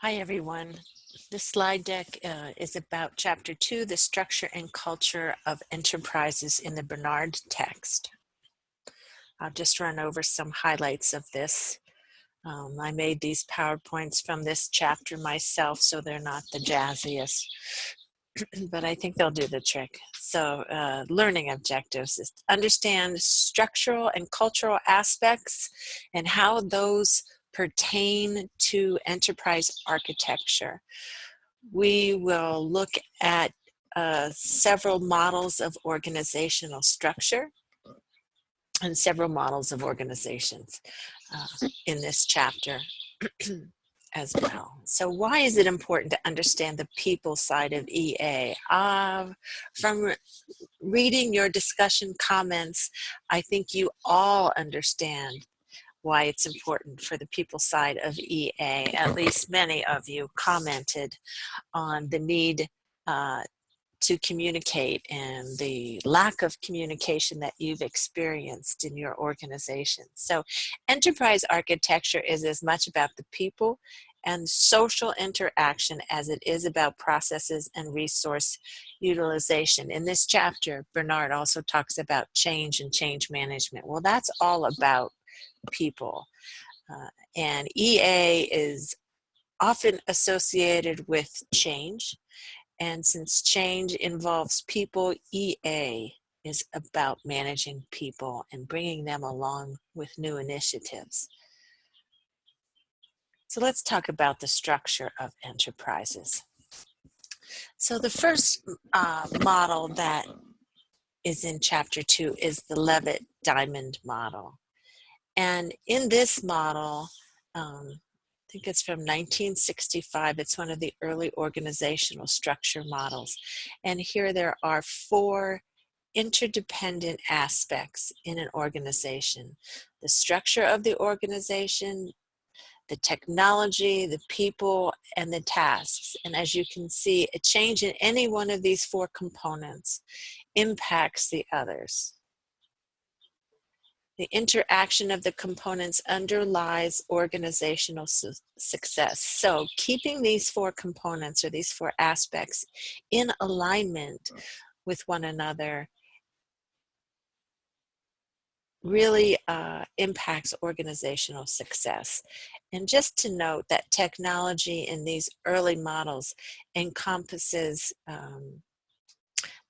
Hi, everyone. This slide deck is about Chapter 2, the structure and culture of enterprises in the Bernard text. I'll just run over some highlights of this. I made these PowerPoints from this chapter myself, so they're not the jazziest, but I think they'll do the trick. So learning objectives is to understand structural and cultural aspects and how those pertain to enterprise architecture. We will look at several models of organizational structure and several models of organizations in this chapter as well. So why is it important to understand the people side of EA? From reading your discussion comments, I think you all understand why it's important for the people side of EA. At least many of you commented on the need to communicate and the lack of communication that you've experienced in your organization. So enterprise architecture is as much about the people and social interaction as it is about processes and resource utilization. In this chapter, Bernard also talks about change and change management. Well, that's all about people. And EA is often associated with change. And since change involves people, EA is about managing people and bringing them along with new initiatives. So let's talk about the structure of enterprises. So the first model that is in Chapter 2 is the Levitt-Diamond model. And in this model, I think it's from 1965. It's one of the early organizational structure models. And here there are 4 interdependent aspects in an organization: the structure of the organization, the technology, the people, and the tasks. And as you can see, a change in any one of these 4 components impacts the others. The interaction of the components underlies organizational success. So keeping these 4 components or these 4 aspects in alignment with one another really impacts organizational success. And just to note that technology in these early models encompasses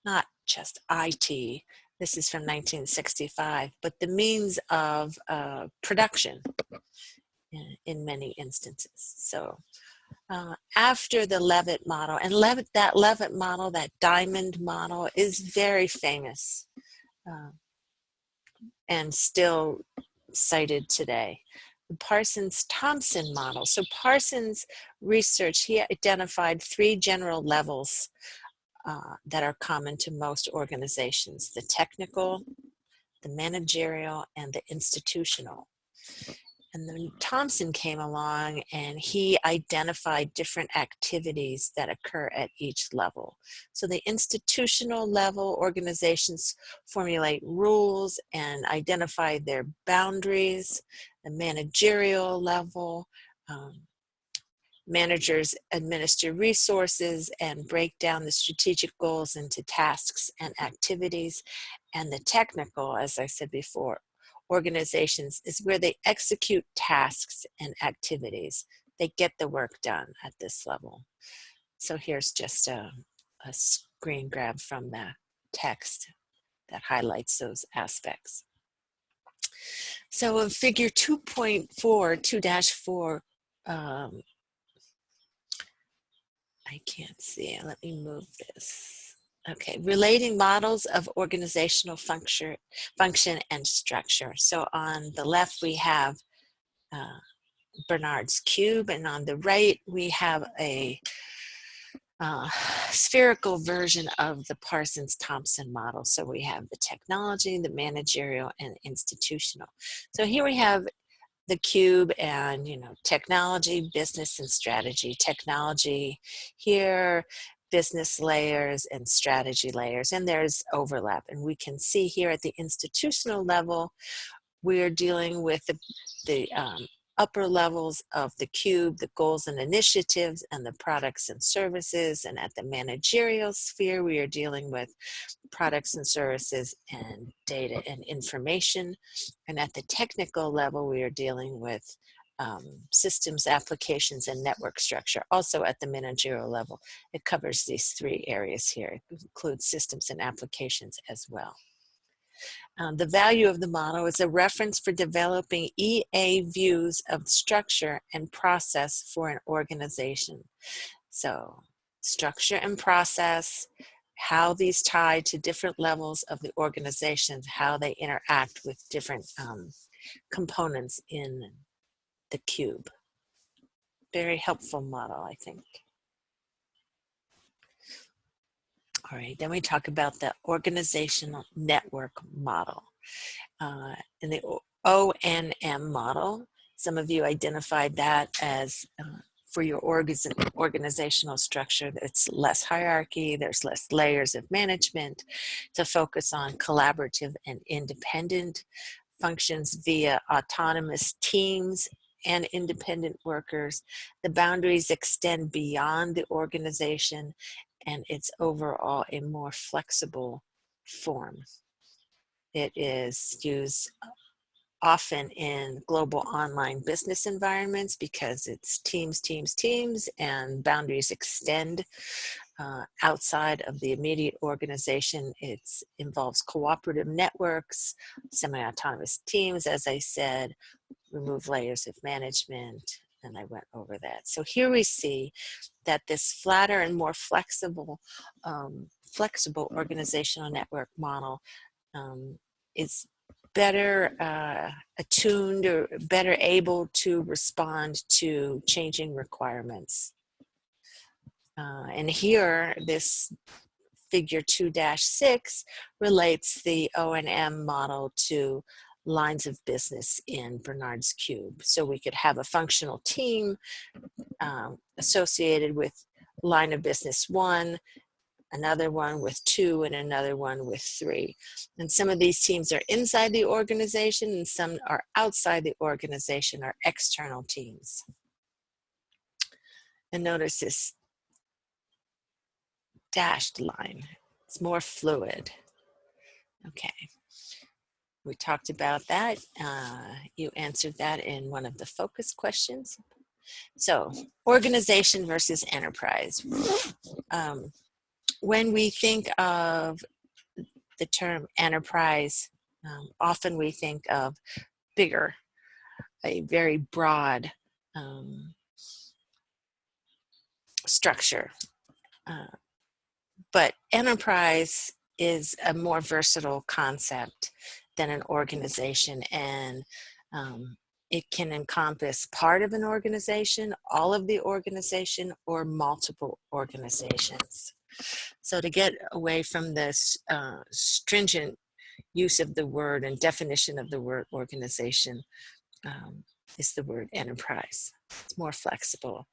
not just IT, this is from 1965, but the means of production in many instances. So after the Levitt model, and that Levitt model, that diamond model, is very famous and still cited today. The Parsons-Thompson model. So Parsons' research, he identified 3 general levels that are common to most organizations: the technical, the managerial, and the institutional. And then Thompson came along and he identified different activities that occur at each level. So the institutional level, organizations formulate rules and identify their boundaries. The managerial level, managers administer resources and break down the strategic goals into tasks and activities. And the technical, as I said before, organizations is where they execute tasks and activities. They get the work done at this level. So here's just a screen grab from the text that highlights those aspects. So in figure 2.4, 2-4, I can't see it. Let me move this. Okay, relating models of organizational function and structure. So on the left we have Bernard's cube, and on the right we have a spherical version of the Parsons-Thompson model. So we have the technology, the managerial, and institutional. So here we have the cube and, technology, business, and strategy. Technology here, business layers and strategy layers, and there's overlap. And we can see here at the institutional level, we're dealing with the upper levels of the cube, the goals and initiatives, and the products and services. And at the managerial sphere, we are dealing with products and services and data and information. And at the technical level, we are dealing with systems, applications, and network structure. Also at the managerial level, it covers these three areas here. It includes systems and applications as well. The value of the model is a reference for developing EA views of structure and process for an organization. So structure and process, how these tie to different levels of the organizations, how they interact with different components in the cube. Very helpful model, I think. All right, then we talk about the organizational network model. In the ONM model, some of you identified that as for your organizational structure, it's less hierarchy, there's less layers of management to focus on collaborative and independent functions via autonomous teams and independent workers. The boundaries extend beyond the organization, and it's overall a more flexible form. It is used often in global online business environments because it's teams, and boundaries extend outside of the immediate organization. It involves cooperative networks, semi-autonomous teams, as I said, remove layers of management, and I went over that. So here we see that this flatter and more flexible organizational network model is better attuned or better able to respond to changing requirements. And here, this figure 2-6 relates the O&M model to lines of business in Bernard's Cube. So we could have a functional team associated with line of business 1, another one with 2, and another one with 3. And some of these teams are inside the organization and some are outside the organization, or external teams. And notice this dashed line. It's more fluid. Okay. We talked about that. You answered that in one of the focus questions. So, organization versus enterprise. When we think of the term enterprise, often we think of bigger, a very broad structure. But enterprise is a more versatile concept than an organization, and it can encompass part of an organization, all of the organization, or multiple organizations. So to get away from this stringent use of the word and definition of the word organization is the word enterprise. It's more flexible.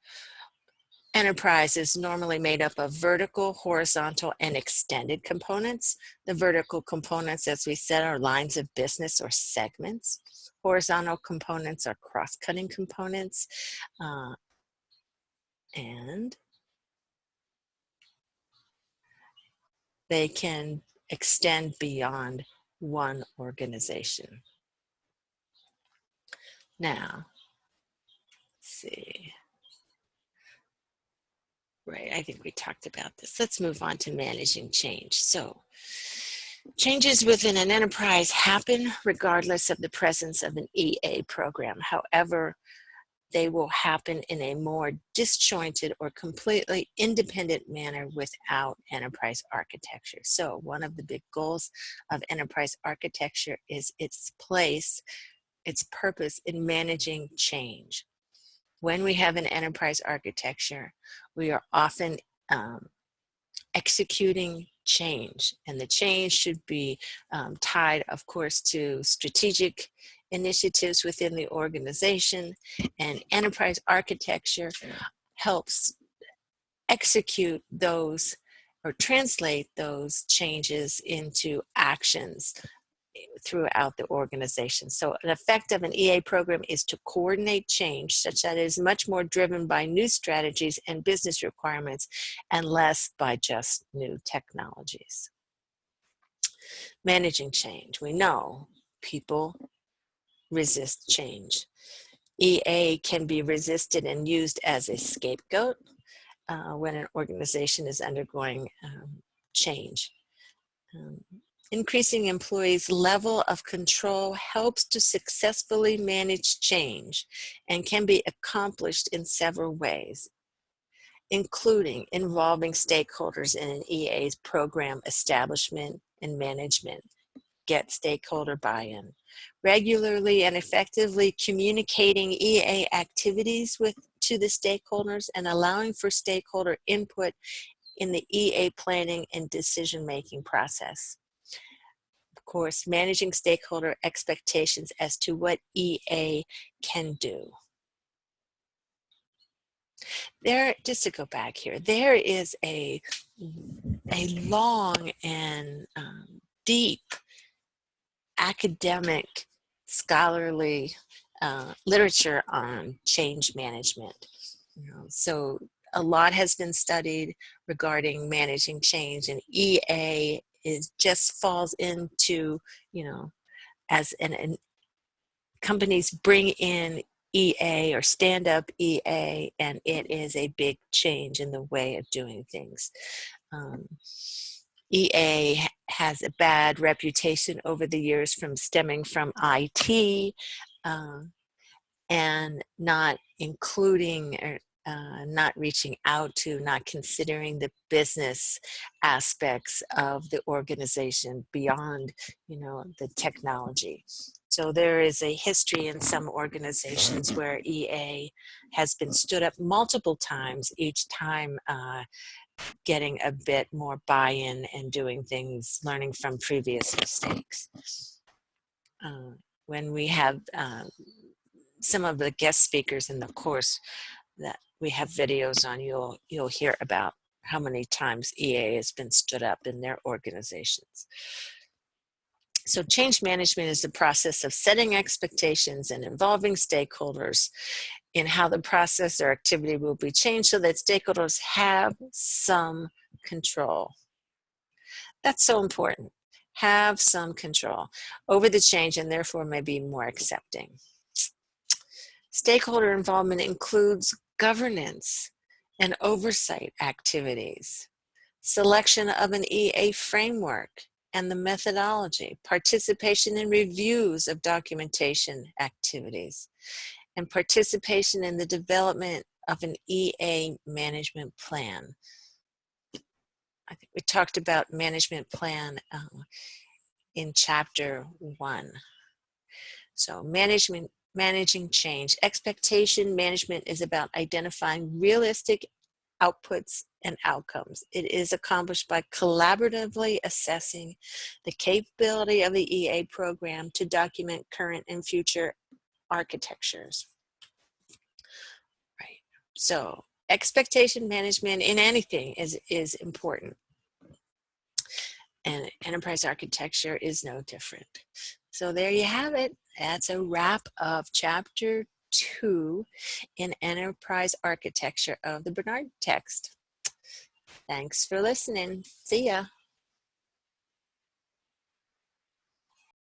Enterprise is normally made up of vertical, horizontal, and extended components. The vertical components, as we said, are lines of business or segments. Horizontal components are cross-cutting components. And they can extend beyond one organization. Now, let's see. Right, I think we talked about this. Let's move on to managing change. So, changes within an enterprise happen regardless of the presence of an EA program. However, they will happen in a more disjointed or completely independent manner without enterprise architecture. So one of the big goals of enterprise architecture is its place, its purpose in managing change. When we have an enterprise architecture, we are often executing change, and the change should be tied, of course, to strategic initiatives within the organization, and enterprise architecture helps execute those or translate those changes into actions throughout the organization. So an effect of an EA program is to coordinate change such that it is much more driven by new strategies and business requirements and less by just new technologies. Managing change. We know people resist change. EA can be resisted and used as a scapegoat when an organization is undergoing change. Increasing employees' level of control helps to successfully manage change and can be accomplished in several ways, including involving stakeholders in an EA's program establishment and management. Get stakeholder buy-in. Regularly and effectively communicating EA activities to the stakeholders and allowing for stakeholder input in the EA planning and decision-making process. Of course, managing stakeholder expectations as to what EA can do. Just to go back here, there is a long and deep academic, scholarly literature on change management. So a lot has been studied regarding managing change, and EA just falls into, as companies bring in EA or stand up EA, and it is a big change in the way of doing things. EA has a bad reputation over the years stemming from IT and not including or not reaching out to, not considering the business aspects of the organization beyond, the technology. So there is a history in some organizations where EA has been stood up multiple times, each time getting a bit more buy-in and doing things, learning from previous mistakes. When we have some of the guest speakers in the course that we have videos on, you'll hear about how many times EA has been stood up in their organizations. So change management is the process of setting expectations and involving stakeholders in how the process or activity will be changed so that stakeholders have some control. That's so important. Have some control over the change and therefore may be more accepting. Stakeholder involvement includes governance and oversight activities, selection of an EA framework and the methodology, participation in reviews of documentation activities, and participation in the development of an EA management plan. I think we talked about management plan in chapter 1. So managing change. Expectation management is about identifying realistic outputs and outcomes. It is accomplished by collaboratively assessing the capability of the EA program to document current and future architectures. Right. So expectation management in anything is important. And enterprise architecture is no different. So there you have it. That's a wrap of chapter 2 in enterprise architecture of the Barnard text. Thanks for listening. See ya.